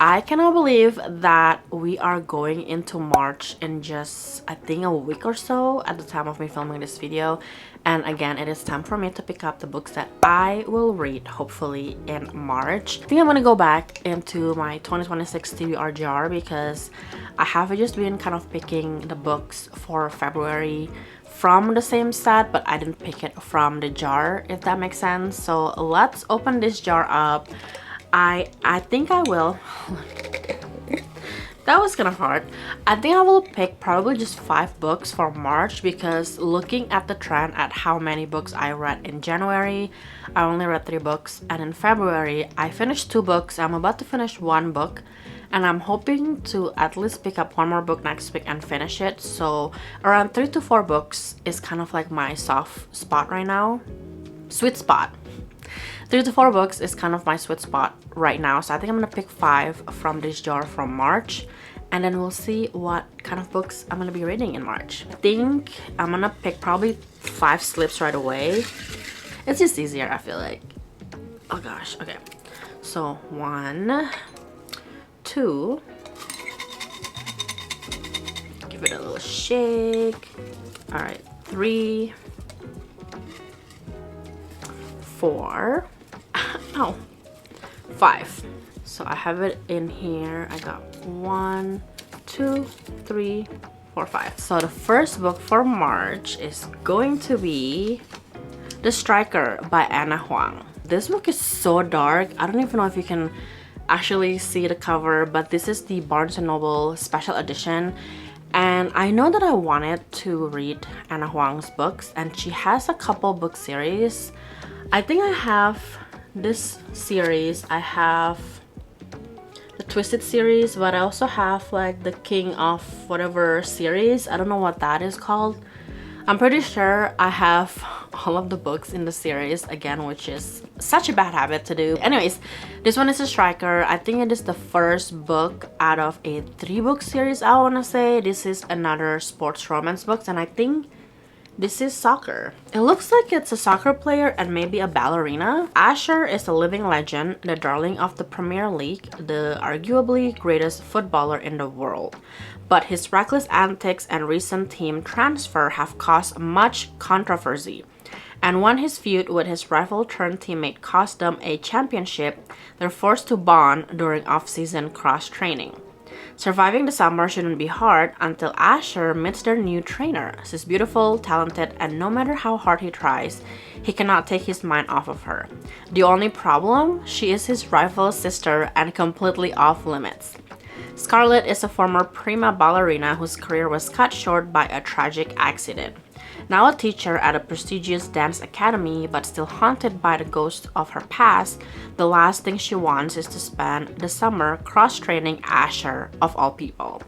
I cannot believe that we are going into March in just, I think, a week or so at the time of me filming this video. And again, it is time for me to pick up the books that I will read, hopefully, in March. I think I'm gonna go back into my 2026 TBR jar because I have just been kind of picking the books for February from the same set, but I didn't pick it from the jar, if that makes sense. So let's open this jar up. I think I will. That was kind of hard. I think I will pick probably just 5 books for March because looking at the trend at how many books I read in January, I only read 3 books, and in February I finished 2 books. I'm about to finish 1 book, and I'm hoping to at least pick up 1 more book next week and finish it. So around 3 to 4 books is kind of like my soft spot right now. Sweet spot. 3 to 4 books is kind of my sweet spot right now. So I think I'm gonna pick 5 from this jar from March, and then we'll see what kind of books I'm gonna be reading in March. I think I'm gonna pick probably 5 slips right away. It's just easier, I feel like. Oh gosh, okay. So 1, 2. Give it a little shake. All right, 3, 4. Oh, 5. So I have it in here. I got 1, 2, 3, 4, 5. So the first book for March is going to be The Striker by Anna Huang. This book is so dark. I don't even know if you can actually see the cover, but this is the Barnes & Noble special edition. And I know that I wanted to read Anna Huang's books, and she has a couple book series. I think I have this series. I have the Twisted series, but I also have like the King of whatever series. I don't know what that is called. I'm pretty sure I have all of the books in the series again, which is such a bad habit to do. Anyways, this one is a Striker. I think it is the first book out of a 3-book series, I want to say. This is another sports romance book, and I think this is soccer. It looks like it's a soccer player and maybe a ballerina. Asher is a living legend, the darling of the Premier League, the arguably greatest footballer in the world. But his reckless antics and recent team transfer have caused much controversy. And when his feud with his rival-turned teammate cost them a championship, they're forced to bond during off-season cross-training. Surviving the summer shouldn't be hard until Asher meets their new trainer. She's beautiful, talented, and no matter how hard he tries, he cannot take his mind off of her. The only problem? She is his rival's sister and completely off limits. Scarlett is a former prima ballerina whose career was cut short by a tragic accident. Now a teacher at a prestigious dance academy, but still haunted by the ghost of her past, the last thing she wants is to spend the summer cross-training Asher, of all people.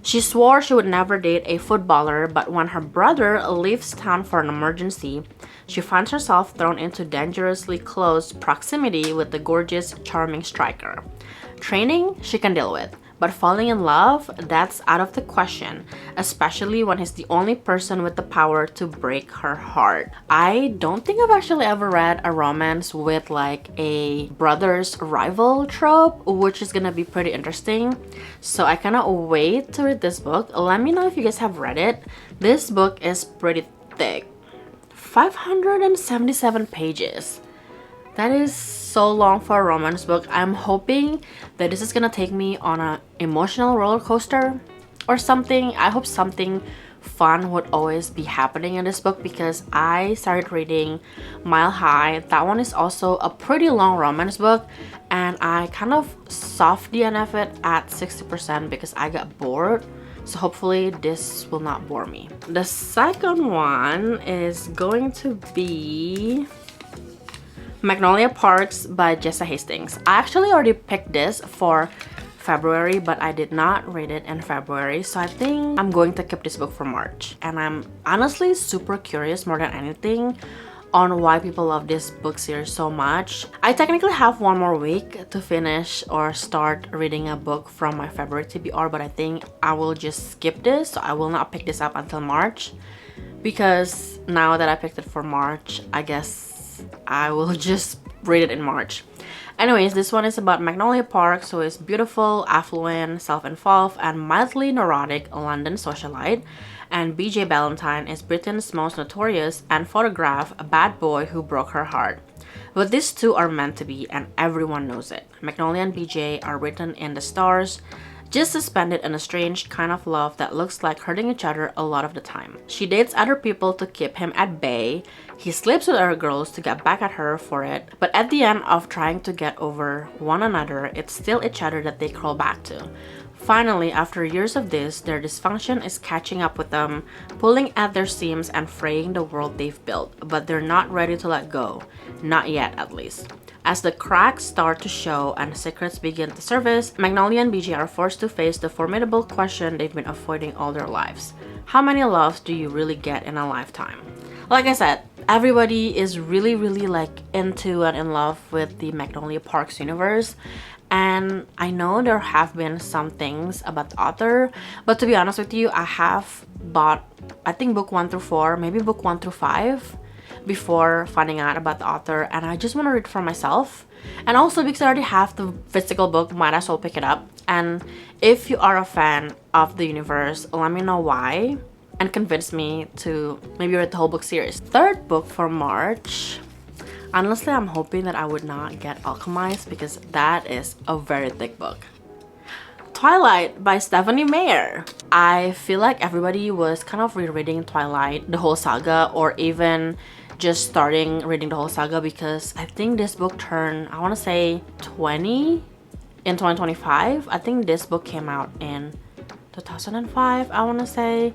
She swore she would never date a footballer, but when her brother leaves town for an emergency, she finds herself thrown into dangerously close proximity with the gorgeous, charming Striker. Training, she can deal with. But falling in love, that's out of the question, especially when he's the only person with the power to break her heart. I don't think I've actually ever read a romance with like a brother's rival trope, which is gonna be pretty interesting. So I cannot wait to read this book. Let me know if you guys have read it. This book is pretty thick. 577 pages. That is so long for a romance book. I'm hoping that this is gonna take me on an emotional roller coaster or something. I hope something fun would always be happening in this book because I started reading Mile High. That one is also a pretty long romance book, and I kind of soft DNF it at 60% because I got bored. So hopefully this will not bore me. The second one is going to be Magnolia Parks by Jessa Hastings. I actually already picked this for February, but I did not read it in February, so I think I'm going to keep this book for March. And I'm honestly super curious more than anything on why people love this book series so much. I technically have 1 more week to finish or start reading a book from my February TBR, but I think I will just skip this, so I will not pick this up until March, because now that I picked it for March, I guess I will just read it in March. Anyways, this one is about Magnolia Park, who is beautiful, affluent, self-involved, and mildly neurotic London socialite. And BJ Ballantyne is Britain's most notorious and photographed bad boy who broke her heart. But these two are meant to be, and everyone knows it. Magnolia and BJ are written in the stars, just suspended in a strange kind of love that looks like hurting each other a lot of the time. She dates other people to keep him at bay, he sleeps with other girls to get back at her for it, but at the end of trying to get over one another, it's still each other that they crawl back to. Finally, after years of this, their dysfunction is catching up with them, pulling at their seams and fraying the world they've built, but they're not ready to let go. Not yet, at least. As the cracks start to show and secrets begin to surface, Magnolia and BJ are forced to face the formidable question they've been avoiding all their lives. How many loves do you really get in a lifetime? Like I said, everybody is really like into and in love with the Magnolia Parks universe. And I know there have been some things about the author, but to be honest with you, I have bought, I think, book 1 through 4, maybe book 1 through 5 before finding out about the author, and I just want to read for myself. And also because I already have the physical book, might as well pick it up. And if you are a fan of the universe, let me know why and convince me to maybe read the whole book series. Third book for March. Honestly, I'm hoping that I would not get Alchemized because that is a very thick book. Twilight by Stephanie Meyer. I feel like everybody was kind of rereading Twilight, the whole saga, or even just starting reading the whole saga because I think this book turned, I want to say 20 in 2025. I think this book came out in 2005, I want to say,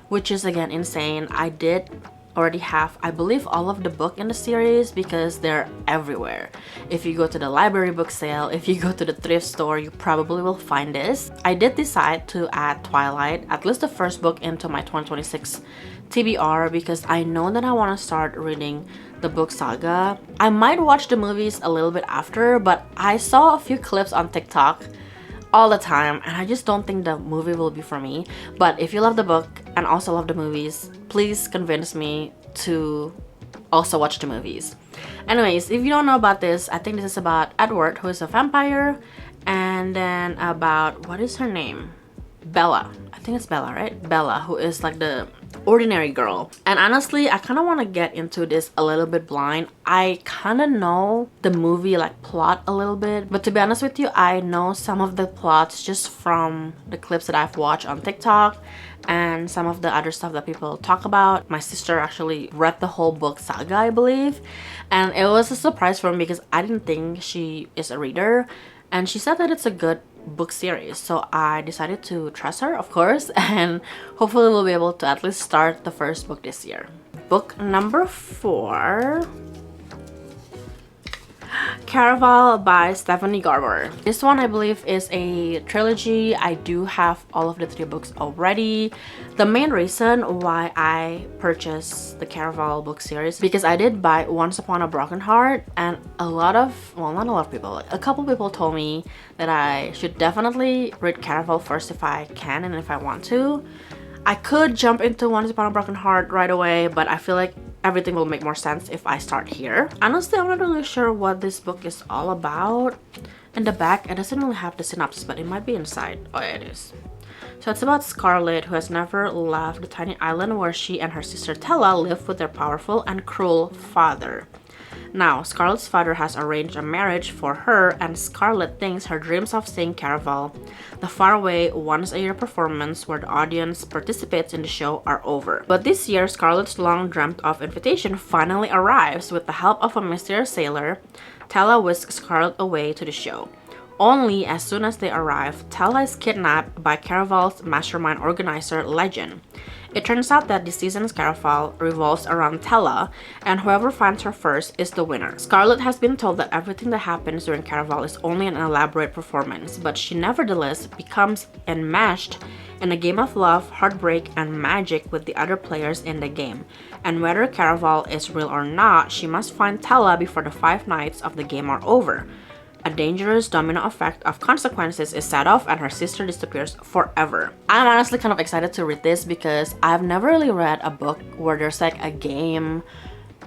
which is again insane. I did already have, I believe, all of the book in the series because they're everywhere. If you go to the library book sale, if you go to the thrift store, you probably will find this. I did decide to add Twilight, at least the first book, into my 2026 TBR because I know that I want to start reading the book saga. I might watch the movies a little bit after, but I saw a few clips on TikTok all the time and I just don't think the movie will be for me. But if you love the book and also love the movies, please convince me to also watch the movies. Anyways, if you don't know about this, I think this is about Edward, who is a vampire, and then about, what is her name? Bella. I think it's Bella, right? Bella, who is like the ordinary girl. And honestly, I kind of want to get into this a little bit blind. I kind of know the movie like plot a little bit, but to be honest with you, I know some of the plots just from the clips that I've watched on TikTok and some of the other stuff that people talk about. My sister actually read the whole book saga, I believe, and it was a surprise for me because I didn't think she is a reader, and she said that it's a good book series, so I decided to trust her, of course, and hopefully we'll be able to at least start the first book this year. Book number 4, Caraval by Stephanie Garber. This one I believe is a trilogy. I do have all of the 3 books already. The main reason why I purchased the Caraval book series because I did buy Once Upon a Broken Heart, and a lot of, well, not a lot of people, a couple people told me that I should definitely read Caraval first if I can and if I want to. I could jump into Once Upon a Broken Heart right away, but I feel like everything will make more sense if I start here. Honestly, I'm not really sure what this book is all about. In the back, it doesn't really have the synopsis, but it might be inside. Oh yeah, it is. So it's about Scarlett, who has never left the tiny island where she and her sister Tella live with their powerful and cruel father. Now, Scarlett's father has arranged a marriage for her, and Scarlett thinks her dreams of seeing Caraval, the faraway once-a-year performance where the audience participates in the show, are over. But this year, Scarlett's long-dreamt-of invitation finally arrives. With the help of a mysterious sailor, Tella whisks Scarlett away to the show. Only as soon as they arrive, Tella is kidnapped by Caraval's mastermind organizer, Legend. It turns out that this season's Caraval revolves around Tella, and whoever finds her first is the winner. Scarlett has been told that everything that happens during Caraval is only an elaborate performance, but she nevertheless becomes enmeshed in a game of love, heartbreak, and magic with the other players in the game. And whether Caraval is real or not, she must find Tella before the 5 nights of the game are over. A dangerous domino effect of consequences is set off and her sister disappears forever. I'm honestly kind of excited to read this because I've never really read a book where there's like a game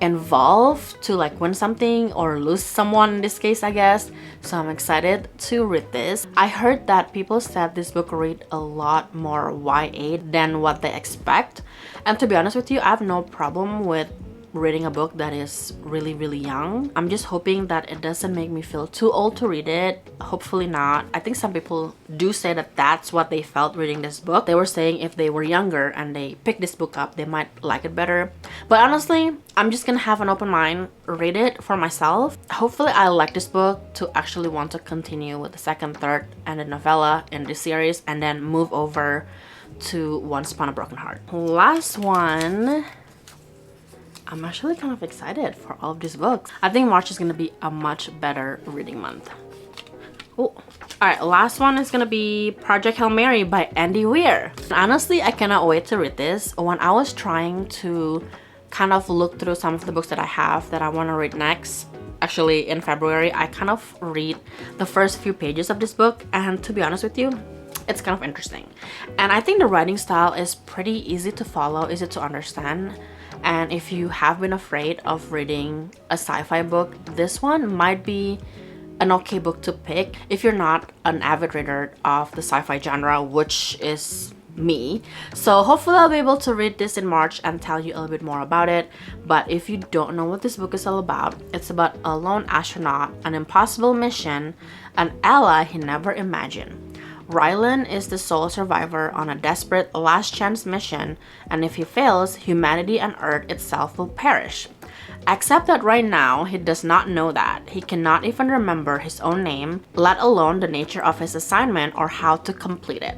involved to like win something or lose someone in this case, I guess. So I'm excited to read this. I heard that people said this book read a lot more YA than what they expect, and to be honest with you, I have no problem with reading a book that is really young. I'm just hoping that it doesn't make me feel too old to read it. Hopefully not. I think some people do say that that's what they felt reading this book. They were saying if they were younger and they picked this book up, they might like it better. But honestly, I'm just gonna have an open mind, read it for myself. Hopefully I like this book to actually want to continue with the second, third, and the novella in this series, and then move over to Once Upon a Broken Heart. Last one. I'm actually kind of excited for all of these books. I think March is gonna be a much better reading month. Oh, alright, last one is gonna be Project Hail Mary by Andy Weir. Honestly, I cannot wait to read this. When I was trying to kind of look through some of the books that I have that I want to read next, actually in February, I kind of read the first few pages of this book, and to be honest with you, it's kind of interesting. And I think the writing style is pretty easy to follow, easy to understand. And if you have been afraid of reading a sci-fi book, this one might be an okay book to pick if you're not an avid reader of the sci-fi genre, which is me. So hopefully I'll be able to read this in March and tell you a little bit more about it. But if you don't know what this book is all about, it's about a lone astronaut, an impossible mission, an ally he never imagined. Rylan is the sole survivor on a desperate last chance mission, and if he fails, humanity and Earth itself will perish. Except that right now, he does not know that. He cannot even remember his own name, let alone the nature of his assignment or how to complete it.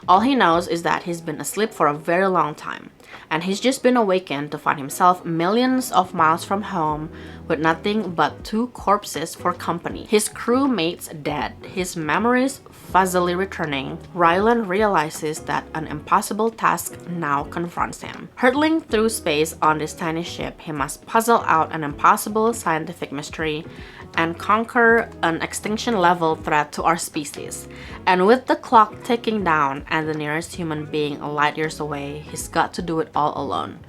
All he knows is that he's been asleep for a very long time, and he's just been awakened to find himself millions of miles from home with nothing but 2 corpses for company. His crewmates dead, his memories fuzzily returning. Rylan realizes that an impossible task now confronts him. Hurtling through space on this tiny ship, he must puzzle out an impossible scientific mystery and conquer an extinction-level threat to our species. And with the clock ticking down and the nearest human being light years away, he's got to do it all alone.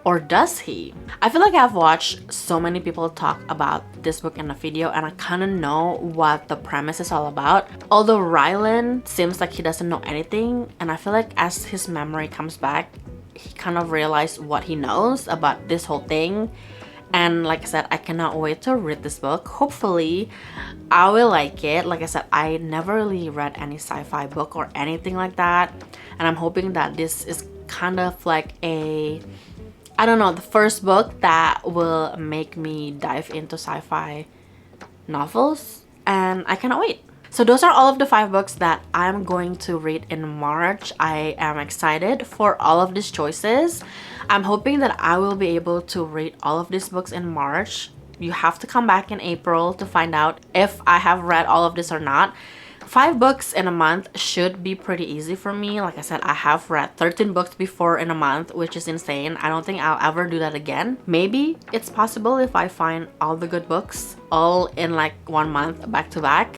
Or does he? I feel like I've watched so many people talk about this book in a video, and I kind of know what the premise is all about. Although Rylan seems like he doesn't know anything, and I feel like as his memory comes back, he kind of realized what he knows about this whole thing. And like I said, I cannot wait to read this book. Hopefully I will like it. Like I said, I never really read any sci-fi book or anything like that, and I'm hoping that this is kind of like a, I don't know, the first book that will make me dive into sci-fi novels, and I cannot wait. So those are all of the 5 books that I'm going to read in March. I am excited for all of these choices. I'm hoping that I will be able to read all of these books in March. You have to come back in April to find out if I have read all of this or not. 5 books in a month should be pretty easy for me. Like I said, I have read 13 books before in a month, which is insane. I don't think I'll ever do that again. Maybe it's possible if I find all the good books all in like 1 month back to back.